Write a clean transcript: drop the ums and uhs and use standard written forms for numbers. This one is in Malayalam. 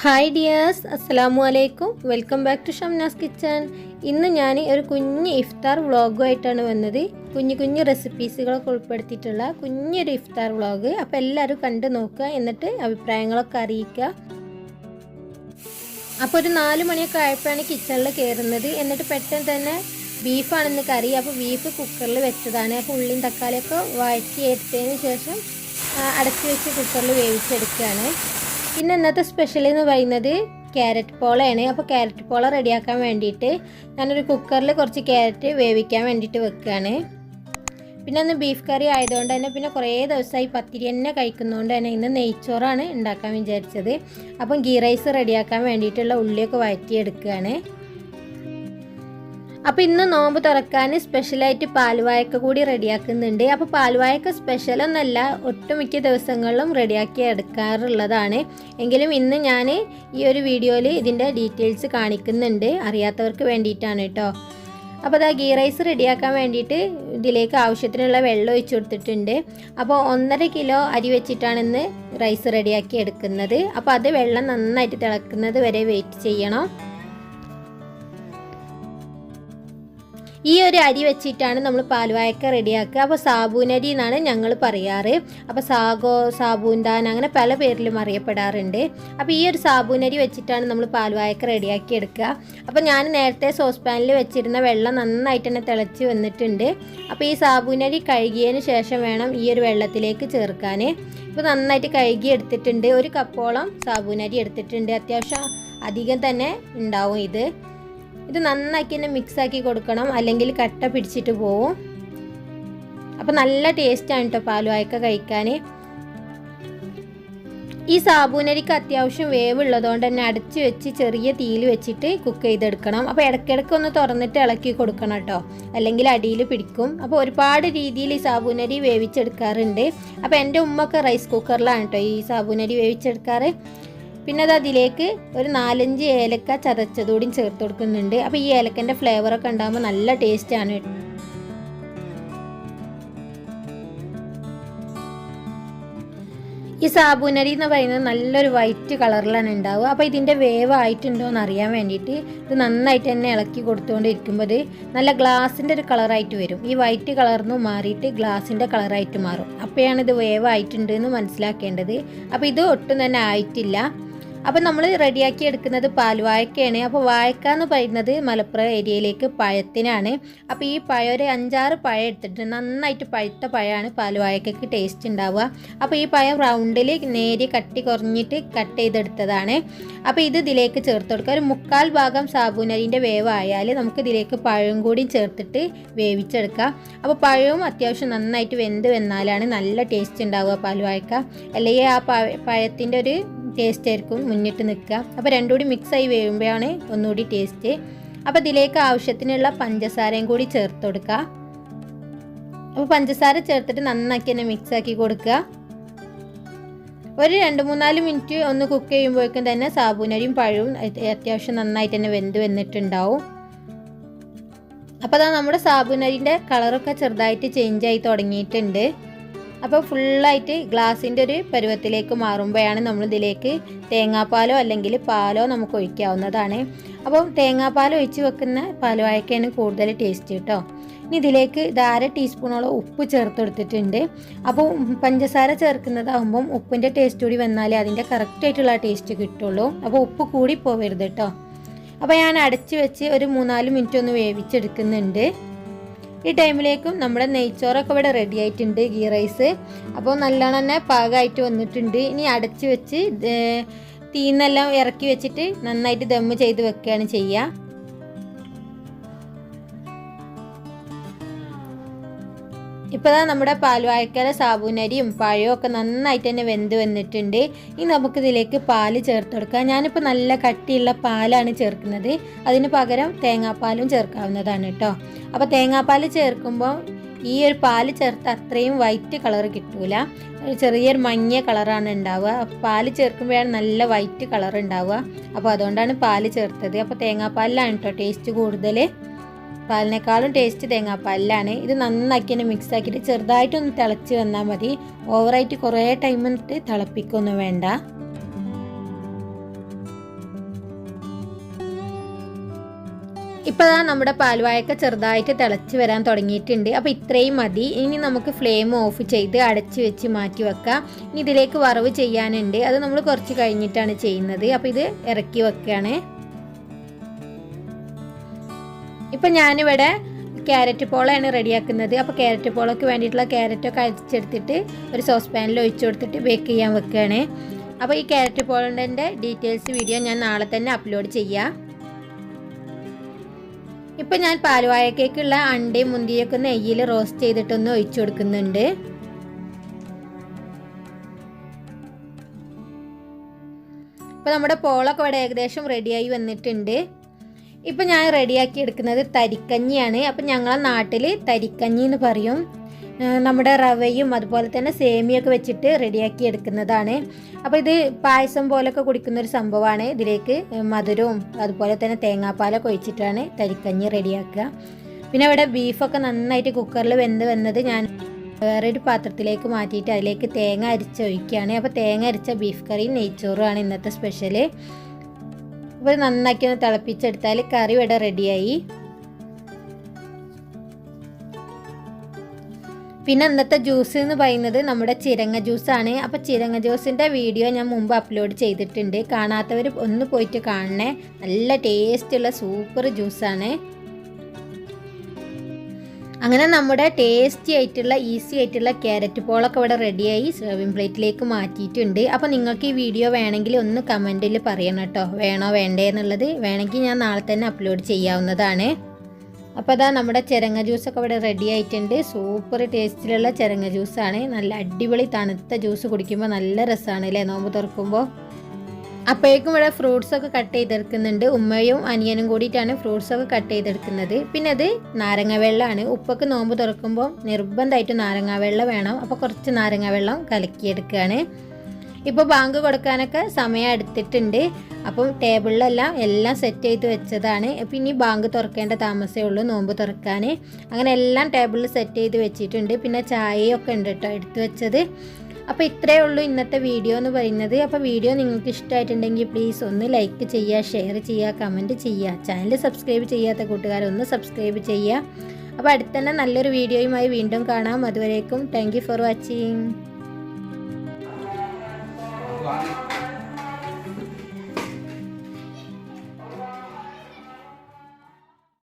ഹായ് ഡിയേഴ്സ്, അസ്സലാമു അലൈക്കും. Welcome back to Shamna's kitchen. ഇന്ന് ഞാൻ ഒരു കുഞ്ഞ് ഇഫ്താർ വ്ളോഗുമായിട്ടാണ് വന്നത്. കുഞ്ഞു റെസിപ്പീസുകളൊക്കെ ഉൾപ്പെടുത്തിയിട്ടുള്ള കുഞ്ഞൊരു ഇഫ്താർ വ്ളോഗ്. അപ്പോൾ എല്ലാവരും കണ്ടു നോക്കുക, എന്നിട്ട് അഭിപ്രായങ്ങളൊക്കെ അറിയിക്കുക. അപ്പോൾ ഒരു 4 മണിയൊക്കെ ആയപ്പോഴാണ് കിച്ചണിൽ കയറുന്നത്. എന്നിട്ട് പെട്ടെന്ന് തന്നെ ബീഫാണെന്ന് കറി. അപ്പോൾ ബീഫ് കുക്കറിൽ വെച്ചതാണ്. അപ്പോൾ ഉള്ളിയും തക്കാളിയൊക്കെ വഴറ്റി എടുത്തതിന് ശേഷം അടച്ചു വെച്ച് കുക്കറിൽ വേവിച്ചെടുക്കുകയാണ്. പിന്നെ ഇന്നത്തെ സ്പെഷ്യൽ എന്ന് പറയുന്നത് ക്യാരറ്റ് പോളയാണ്. അപ്പോൾ ക്യാരറ്റ് പോള റെഡിയാക്കാൻ വേണ്ടിയിട്ട് ഞാനൊരു കുക്കറിൽ കുറച്ച് ക്യാരറ്റ് വേവിക്കാൻ വേണ്ടിയിട്ട് വെക്കുകയാണ്. പിന്നെ ഒന്ന് ബീഫ് കറി ആയതുകൊണ്ട് തന്നെ പിന്നെ കുറേ ദിവസമായി പത്തിരി തന്നെ കഴിക്കുന്നതുകൊണ്ട് തന്നെ ഇന്ന് നെയ്ച്ചോറാണ് ഉണ്ടാക്കാൻ വിചാരിച്ചത്. അപ്പം ഗീ റൈസ് റെഡിയാക്കാൻ വേണ്ടിയിട്ടുള്ള ഉള്ളിയൊക്കെ വഴറ്റിയെടുക്കുകയാണ്. അപ്പോൾ ഇന്ന് നോമ്പ് തുറക്കാൻ സ്പെഷ്യലായിട്ട് പാൽവാഴക്ക കൂടി റെഡിയാക്കുന്നുണ്ട്. അപ്പോൾ പാൽവാഴക്ക സ്പെഷ്യലൊന്നല്ല, ഒട്ടുമിക്ക ദിവസങ്ങളിലും റെഡിയാക്കി എടുക്കാറുള്ളതാണ്. എങ്കിലും ഇന്ന് ഞാൻ ഈ ഒരു വീഡിയോയിൽ ഇതിൻ്റെ ഡീറ്റെയിൽസ് കാണിക്കുന്നുണ്ട്, അറിയാത്തവർക്ക് വേണ്ടിയിട്ടാണ് കേട്ടോ. അപ്പോൾ അതാ ഗീ റൈസ് റെഡിയാക്കാൻ വേണ്ടിയിട്ട് ഇതിലേക്ക് ആവശ്യത്തിനുള്ള വെള്ളം ഒഴിച്ചു കൊടുത്തിട്ടുണ്ട്. അപ്പോൾ 1.5 കിലോ അരി വെച്ചിട്ടാണ് ഇന്ന് റൈസ് റെഡിയാക്കി എടുക്കുന്നത്. അപ്പോൾ അത് വെള്ളം നന്നായിട്ട് തിളക്കുന്നത് വരെ വെയിറ്റ് ചെയ്യണം. ഈ ഒരു അരി വെച്ചിട്ടാണ് നമ്മൾ പാൽവാഴക്ക റെഡിയാക്കുക. അപ്പോൾ സാബൂനരി എന്നാണ് ഞങ്ങൾ പറയാറ്. അപ്പോൾ സാബൂന്താൻ അങ്ങനെ പല പേരിലും അറിയപ്പെടാറുണ്ട്. അപ്പോൾ ഈ ഒരു സാബൂനരി വെച്ചിട്ടാണ് നമ്മൾ പാൽവാഴക്ക റെഡിയാക്കി എടുക്കുക. അപ്പോൾ ഞാൻ നേരത്തെ സോസ് പാനിൽ വെച്ചിരുന്ന വെള്ളം നന്നായിട്ട് തന്നെ തിളച്ച് വന്നിട്ടുണ്ട്. അപ്പോൾ ഈ സാബൂനരി കഴുകിയതിന് ശേഷം വേണം ഈ ഒരു വെള്ളത്തിലേക്ക് ചേർക്കാൻ. ഇപ്പോൾ നന്നായിട്ട് കഴുകി എടുത്തിട്ടുണ്ട്. 1 കപ്പോളം സാബൂനരി എടുത്തിട്ടുണ്ട്. അത്യാവശ്യം അധികം തന്നെ ഉണ്ടാവും ഇത് നന്നാക്കി തന്നെ മിക്സാക്കി കൊടുക്കണം, അല്ലെങ്കിൽ കട്ട പിടിച്ചിട്ട് പോവും. അപ്പോൾ നല്ല ടേസ്റ്റാണ് കേട്ടോ പാൽവാഴക്ക കഴിക്കാൻ. ഈ സാബൂനരിക്ക് അത്യാവശ്യം വേവുള്ളതുകൊണ്ട് തന്നെ അടച്ചു വെച്ച് ചെറിയ തീയിൽ വെച്ചിട്ട് കുക്ക് ചെയ്തെടുക്കണം. അപ്പോൾ ഇടയ്ക്കിടയ്ക്ക് ഒന്ന് തുറന്നിട്ട് ഇളക്കി കൊടുക്കണം കേട്ടോ, അല്ലെങ്കിൽ അടിയിൽ പിടിക്കും. അപ്പോൾ ഒരുപാട് രീതിയിൽ ഈ സാബൂനരി വേവിച്ചെടുക്കാറുണ്ട്. അപ്പോൾ എൻ്റെ ഉമ്മയൊക്കെ റൈസ് കുക്കറിലാണ് കേട്ടോ ഈ സാബൂനരി വേവിച്ചെടുക്കാറ്. പിന്നെ അത് അതിലേക്ക് ഒരു 4-5 ഏലക്ക ചതച്ചതോടും ചേർത്ത് കൊടുക്കുന്നുണ്ട്. അപ്പോൾ ഈ ഏലക്കൻ്റെ ഫ്ലേവറൊക്കെ ഉണ്ടാകുമ്പോൾ നല്ല ടേസ്റ്റാണ്. ഈ സാബൂനരി എന്ന് പറയുന്നത് നല്ലൊരു വൈറ്റ് കളറിലാണ് ഉണ്ടാവുക. അപ്പോൾ ഇതിൻ്റെ വേവായിട്ടുണ്ടോ എന്ന് അറിയാൻ വേണ്ടിയിട്ട് ഇത് നന്നായിട്ട് തന്നെ ഇളക്കി കൊടുത്തുകൊണ്ടിരിക്കുമ്പോൾ ഇത് നല്ല ഗ്ലാസിൻ്റെ ഒരു കളറായിട്ട് വരും. ഈ വൈറ്റ് കളർന്ന് മാറിയിട്ട് ഗ്ലാസിൻ്റെ കളറായിട്ട് മാറും. അപ്പോഴാണ് ഇത് വേവായിട്ടുണ്ട് എന്ന് മനസ്സിലാക്കേണ്ടത്. അപ്പോൾ ഇത് ഒട്ടും തന്നെ ആയിട്ടില്ല. അപ്പോൾ നമ്മൾ റെഡിയാക്കി എടുക്കുന്നത് പാൽവാഴക്കയാണ്. അപ്പോൾ വാഴക്ക എന്ന് പറയുന്നത് മലപ്പുറം ഏരിയയിലേക്ക് പഴത്തിനാണ്. അപ്പോൾ ഈ പഴം ഒരു 5-6 പഴം എടുത്തിട്ട് നന്നായിട്ട് പഴുത്ത പഴമാണ് പാൽവാഴക്കയ്ക്ക് ടേസ്റ്റ് ഉണ്ടാവുക. അപ്പോൾ ഈ പഴം റൗണ്ടിൽ നേരിയ കട്ടി കുറഞ്ഞിട്ട് കട്ട് ചെയ്തെടുത്തതാണ്. അപ്പോൾ ഇത് ഇതിലേക്ക് ചേർത്ത് കൊടുക്കുക. ഒരു 1/4 ഭാഗം സാബൂനരിൻ്റെ വേവായാൽ നമുക്ക് ഇതിലേക്ക് പഴം കൂടി ചേർത്തിട്ട് വേവിച്ചെടുക്കാം. അപ്പോൾ പഴവും അത്യാവശ്യം നന്നായിട്ട് വെന്ത് വന്നാലാണ് നല്ല ടേസ്റ്റ് ഉണ്ടാവുക പാൽവാഴക്ക. അല്ലെങ്കിൽ ആ പഴത്തിൻ്റെ ഒരു ടേസ്റ്റ് ആയിരിക്കും മുന്നിട്ട് നിൽക്കുക. അപ്പോൾ രണ്ടും കൂടി മിക്സായി വേവുമ്പോഴാണ് ഒന്നുകൂടി ടേസ്റ്റ്. അപ്പോൾ ഇതിലേക്ക് ആവശ്യത്തിനുള്ള പഞ്ചസാരയും കൂടി ചേർത്ത് കൊടുക്കുക. അപ്പോൾ പഞ്ചസാര ചേർത്തിട്ട് നന്നാക്കി തന്നെ മിക്സാക്കി കൊടുക്കുക. ഒരു 2-3-4 മിനിറ്റ് ഒന്ന് കുക്ക് ചെയ്യുമ്പോഴേക്കും തന്നെ സാബൂനരിയും പഴവും അത്യാവശ്യം നന്നായിട്ട് തന്നെ വെന്ത് വന്നിട്ടുണ്ടാവും. അപ്പോൾ അതാ നമ്മുടെ സാബൂനരിൻ്റെ കളറൊക്കെ ചെറുതായിട്ട് ചേഞ്ചായി തുടങ്ങിയിട്ടുണ്ട്. അപ്പോൾ ഫുള്ളായിട്ട് ഗ്ലാസിൻ്റെ ഒരു പരുവത്തിലേക്ക് മാറുമ്പോഴാണ് നമ്മളിതിലേക്ക് തേങ്ങാപ്പാലോ അല്ലെങ്കിൽ പാലോ നമുക്ക് ഒഴിക്കാവുന്നതാണ്. അപ്പോൾ തേങ്ങാപ്പാൽ ഒഴിച്ച് വെക്കുന്ന പാൽവാഴക്കയാണ് കൂടുതൽ ടേസ്റ്റ് കേട്ടോ. ഇനി ഇതിലേക്ക് 1/2 ടീസ്പൂണോളം ഉപ്പ് ചേർത്ത് കൊടുത്തിട്ടുണ്ട്. അപ്പോൾ പഞ്ചസാര ചേർക്കുന്നതാകുമ്പം ഉപ്പിൻ്റെ ടേസ്റ്റ് കൂടി വന്നാലേ അതിൻ്റെ കറക്റ്റായിട്ടുള്ള ടേസ്റ്റ് കിട്ടുള്ളൂ. അപ്പോൾ ഉപ്പ് കൂടി പോവരുത് കേട്ടോ. അപ്പോൾ ഞാൻ അടച്ച് വെച്ച് ഒരു 3-4 മിനിറ്റ് ഒന്ന് വേവിച്ചെടുക്കുന്നുണ്ട്. ഈ ടൈമിലേക്കും നമ്മുടെ നെയ്ച്ചോറൊക്കെ ഇവിടെ റെഡി ആയിട്ടുണ്ട്, ഗീ റൈസ്. അപ്പോൾ നല്ലോണം തന്നെ പാകമായിട്ട് വന്നിട്ടുണ്ട്. ഇനി അടച്ച് വെച്ച് തീന്നെല്ലാം ഇറക്കി വെച്ചിട്ട് നന്നായിട്ട് ദമ്മ് ചെയ്ത് വെക്കുകയാണ് ചെയ്യുക. ഇപ്പോൾ നമ്മുടെ പാൽവാഴക്കയിലെ സാബൂനരിയും പഴവും ഒക്കെ നന്നായിട്ട് തന്നെ വെന്ത് വന്നിട്ടുണ്ട്. ഇനി നമുക്കിതിലേക്ക് പാല് ചേർത്ത് കൊടുക്കാം. ഞാനിപ്പോൾ നല്ല കട്ടിയുള്ള പാലാണ് ചേർക്കുന്നത്. അതിന് പകരം തേങ്ങാപ്പാലും ചേർക്കാവുന്നതാണ് കേട്ടോ. അപ്പോൾ തേങ്ങാപ്പാൽ ചേർക്കുമ്പോൾ ഈ ഒരു പാല് ചേർത്ത് അത്രയും വൈറ്റ് കളർ കിട്ടൂല, ചെറിയൊരു മങ്ങിയ കളറാണ് ഉണ്ടാവുക. പാല് ചേർക്കുമ്പോഴാണ് നല്ല വൈറ്റ് കളർ ഉണ്ടാവുക. അപ്പോൾ അതുകൊണ്ടാണ് പാല് ചേർത്തത്. അപ്പോൾ തേങ്ങാപ്പാലിലാണ് കേട്ടോ ടേസ്റ്റ് കൂടുതൽ. പാലിനേക്കാളും ടേസ്റ്റ് തേങ്ങാപ്പാലിലാണ്. ഇത് നന്നാക്കി തന്നെ മിക്സ് ആക്കിയിട്ട് ചെറുതായിട്ടൊന്ന് തിളച്ച് വന്നാൽ മതി. ഓവറായിട്ട് കുറേ ടൈം തിളപ്പിക്കൊന്നും വേണ്ട. ഇപ്പോൾ നമ്മുടെ പാൽവാഴക്ക ചെറുതായിട്ട് തിളച്ച് വരാൻ തുടങ്ങിയിട്ടുണ്ട്. അപ്പോൾ ഇത്രയും മതി. ഇനി നമുക്ക് ഫ്ലെയിം ഓഫ് ചെയ്ത് അടച്ച് വെച്ച് മാറ്റി വെക്കാം. ഇനി ഇതിലേക്ക് വറവ് ചെയ്യാനുണ്ട്. അത് നമ്മൾ കുറച്ച് കഴിഞ്ഞിട്ടാണ് ചെയ്യുന്നത്. അപ്പോൾ ഇത് ഇറക്കി വെക്കുകയാണ്. ഇപ്പം ഞാനിവിടെ ക്യാരറ്റ് പോളയാണ് റെഡിയാക്കുന്നത്. അപ്പോൾ ക്യാരറ്റ് പോളയ്ക്ക് വേണ്ടിയിട്ടുള്ള ക്യാരറ്റൊക്കെ അരിച്ചെടുത്തിട്ട് ഒരു സോസ് പാനിൽ ഒഴിച്ചു കൊടുത്തിട്ട് ബേക്ക് ചെയ്യാൻ വെക്കുകയാണ്. അപ്പോൾ ഈ ക്യാരറ്റ് പോളൻ്റെ ഡീറ്റെയിൽസ് വീഡിയോ ഞാൻ നാളെ തന്നെ അപ്ലോഡ് ചെയ്യാം. ഇപ്പം ഞാൻ പാൽവാഴക്കേക്കുള്ള അണ്ടയും മുന്തിരിയൊക്കെ നെയ്യിൽ റോസ്റ്റ് ചെയ്തിട്ടൊന്ന് ഒഴിച്ചു കൊടുക്കുന്നുണ്ട്. ഇപ്പോൾ നമ്മുടെ പോളൊക്കെ ഇവിടെ ഏകദേശം റെഡിയായി വന്നിട്ടുണ്ട്. ഇപ്പം ഞാൻ റെഡിയാക്കി എടുക്കുന്നത് തരിക്കഞ്ഞിയാണ്. അപ്പം ഞങ്ങളെ നാട്ടിൽ തരിക്കഞ്ഞി എന്ന് പറയും. നമ്മുടെ റവയും അതുപോലെ തന്നെ സേമിയൊക്കെ വെച്ചിട്ട് റെഡിയാക്കി എടുക്കുന്നതാണ്. അപ്പോൾ ഇത് പായസം പോലൊക്കെ കുടിക്കുന്നൊരു സംഭവമാണ്. ഇതിലേക്ക് മധുരവും അതുപോലെ തന്നെ തേങ്ങാപ്പാലൊക്കെ ഒഴിച്ചിട്ടാണ് തരിക്കഞ്ഞി റെഡിയാക്കുക. പിന്നെ ഇവിടെ ബീഫൊക്കെ നന്നായിട്ട് കുക്കറിൽ വന്നത് ഞാൻ വേറൊരു പാത്രത്തിലേക്ക് മാറ്റിയിട്ട് അതിലേക്ക് തേങ്ങ അരിച്ചൊഴിക്കുകയാണ്. അപ്പോൾ തേങ്ങ അരിച്ച ബീഫ് കറിയും നെയ്ച്ചോറുമാണ് ഇന്നത്തെ സ്പെഷ്യൽ. അപ്പോൾ നന്നാക്കി ഒന്ന് തിളപ്പിച്ചെടുത്താൽ കറി ഇവിടെ റെഡിയായി. പിന്നെ ഇന്നത്തെ ജ്യൂസ് എന്ന് പറയുന്നത് നമ്മുടെ ചിരങ്ങ ജ്യൂസാണ്. അപ്പോൾ ചിരങ്ങ ജ്യൂസിൻ്റെ വീഡിയോ ഞാൻ മുമ്പ് അപ്ലോഡ് ചെയ്തിട്ടുണ്ട്. കാണാത്തവർ ഒന്ന് പോയിട്ട് കാണണേ. നല്ല ടേസ്റ്റുള്ള സൂപ്പർ ജ്യൂസാണ്. അങ്ങനെ നമ്മുടെ ടേസ്റ്റി ആയിട്ടുള്ള ഈസി ആയിട്ടുള്ള ക്യാരറ്റ് പോളൊക്കെ ഇവിടെ റെഡിയായി സെർവിങ് പ്ലേറ്റിലേക്ക് മാറ്റിയിട്ടുണ്ട്. അപ്പോൾ നിങ്ങൾക്ക് ഈ വീഡിയോ വേണമെങ്കിൽ ഒന്ന് കമൻറ്റിൽ പറയണം കേട്ടോ, വേണോ വേണ്ടേ എന്നുള്ളത്. വേണമെങ്കിൽ ഞാൻ നാളെ തന്നെ അപ്ലോഡ് ചെയ്യാവുന്നതാണ്. അപ്പോൾ അതാ നമ്മുടെ ചിരങ്ങ ജ്യൂസൊക്കെ ഇവിടെ റെഡി ആയിട്ടുണ്ട്. സൂപ്പർ ടേസ്റ്റിലുള്ള ചിരങ്ങ ജ്യൂസാണ്. നല്ല അടിപൊളി തണുത്ത ജ്യൂസ് കുടിക്കുമ്പോൾ നല്ല രസമാണ് അല്ലേ നോമ്പ് തുറക്കുമ്പോൾ. അപ്പോഴേക്കും ഇവിടെ ഫ്രൂട്ട്സൊക്കെ കട്ട് ചെയ്തെടുക്കുന്നുണ്ട്. ഉമ്മയും അനിയനും കൂടിയിട്ടാണ് ഫ്രൂട്ട്സൊക്കെ കട്ട് ചെയ്തെടുക്കുന്നത്. പിന്നെ അത് നാരങ്ങ വെള്ളമാണ്. ഉപ്പൊക്കെ നോമ്പ് തുറക്കുമ്പോൾ നിർബന്ധമായിട്ടും നാരങ്ങ വെള്ളം വേണം. അപ്പോൾ കുറച്ച് നാരങ്ങ വെള്ളം കലക്കിയെടുക്കുകയാണ്. ഇപ്പോൾ ബാങ്ക് കൊടുക്കാനൊക്കെ സമയം എടുത്തിട്ടുണ്ട്. അപ്പം ടേബിളിലെല്ലാം എല്ലാം സെറ്റ് ചെയ്ത് വെച്ചതാണ്. പിന്നെ ഈ ബാങ്ക് തുറക്കേണ്ട താമസമേ ഉള്ളൂ നോമ്പ് തുറക്കാൻ. അങ്ങനെ എല്ലാം ടേബിളിൽ സെറ്റ് ചെയ്ത് വെച്ചിട്ടുണ്ട്. പിന്നെ ചായയൊക്കെ ഉണ്ട് കേട്ടോ എടുത്ത് വെച്ചത്. അപ്പോൾ ഇത്രയേ ഉള്ളൂ ഇന്നത്തെ വീഡിയോ എന്ന് പറയുന്നത്. അപ്പോൾ വീഡിയോ നിങ്ങൾക്ക് ഇഷ്ടമായിട്ടുണ്ടെങ്കിൽ പ്ലീസ് ഒന്ന് ലൈക്ക് ചെയ്യുക, ഷെയർ ചെയ്യുക, കമൻറ്റ് ചെയ്യുക. ചാനൽ സബ്സ്ക്രൈബ് ചെയ്യാത്ത കൂട്ടുകാരൊന്ന് സബ്സ്ക്രൈബ് ചെയ്യുക. അപ്പോൾ അടുത്ത് തന്നെ നല്ലൊരു വീഡിയോയുമായി വീണ്ടും കാണാം. അതുവരേക്കും താങ്ക് യു ഫോർ വാച്ചിങ്.